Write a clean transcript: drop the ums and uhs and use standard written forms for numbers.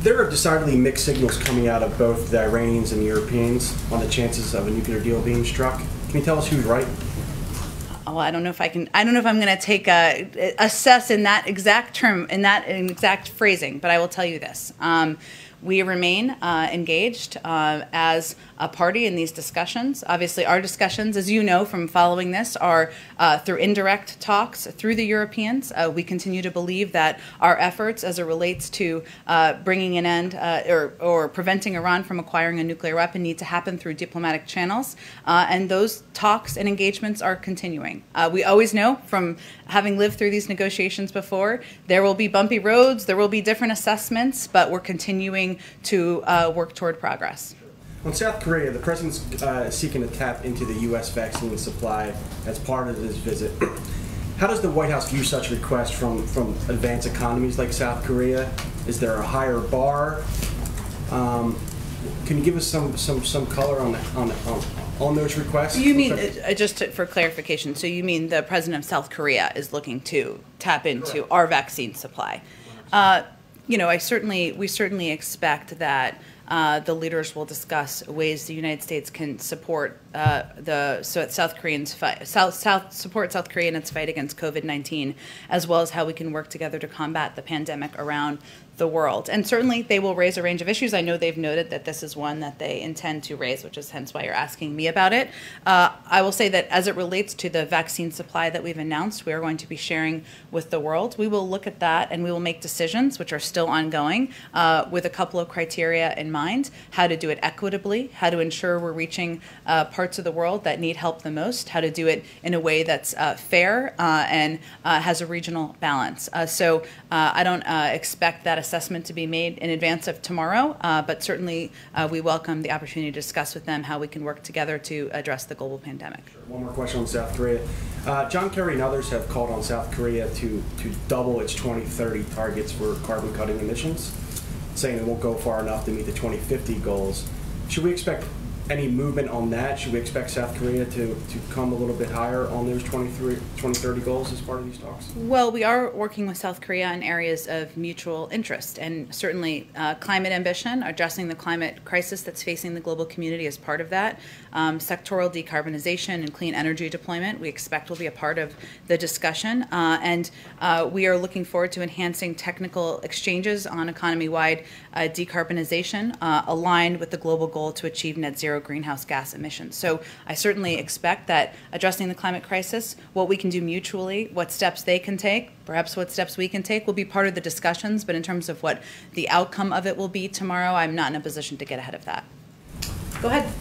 There are decidedly mixed signals coming out of both the Iranians and the Europeans on the chances of a nuclear deal being struck. Can you tell us who's right? Well, I don't know if I can. I don't know if I'm going to take assess in that exact term, in that exact phrasing. But I will tell you this: we remain engaged as a party in these discussions. Obviously, our discussions, as you know from following this, are through indirect talks through the Europeans. We continue to believe that our efforts as it relates to bringing an end or preventing Iran from acquiring a nuclear weapon need to happen through diplomatic channels. And those talks and engagements are continuing. We always know from having lived through these negotiations before, there will be bumpy roads, there will be different assessments, but we're continuing to work toward progress. On South Korea, the president's seeking to tap into the U.S. vaccine supply as part of his visit. How does the White House view such requests from advanced economies like South Korea? Is there a higher bar? Can you give us some color on those requests? You mean, for clarification, so you mean the president of South Korea is looking to tap into our vaccine supply? You know, we certainly expect that the leaders will discuss ways the United States can support South Korea in its fight against COVID-19, as well as how we can work together to combat the pandemic around the world. And certainly they will raise a range of issues. I know they've noted that this is one that they intend to raise, which is hence why you're asking me about it. I will say that as it relates to the vaccine supply that we've announced, we are going to be sharing with the world. We will look at that and we will make decisions, which are still ongoing, with a couple of criteria in mind: how to do it equitably, how to ensure we're reaching parts of the world that need help the most, how to do it in a way that's fair and has a regional balance. So I don't expect that assessment to be made in advance of tomorrow, but certainly we welcome the opportunity to discuss with them how we can work together to address the global pandemic. Sure. One more question on South Korea. John Kerry and others have called on South Korea to double its 2030 targets for carbon cutting emissions, saying it won't go far enough to meet the 2050 goals. Should we expect any movement on that? Should we expect South Korea to come a little bit higher on those 2030 goals as part of these talks? Well, we are working with South Korea in areas of mutual interest, and certainly climate ambition, addressing the climate crisis that's facing the global community as part of that. Sectoral decarbonization and clean energy deployment we expect will be a part of the discussion, and we are looking forward to enhancing technical exchanges on economy-wide decarbonization aligned with the global goal to achieve net zero greenhouse gas emissions. So I certainly expect that addressing the climate crisis, what we can do mutually, what steps they can take, perhaps what steps we can take, will be part of the discussions. But in terms of what the outcome of it will be tomorrow, I'm not in a position to get ahead of that. Go ahead.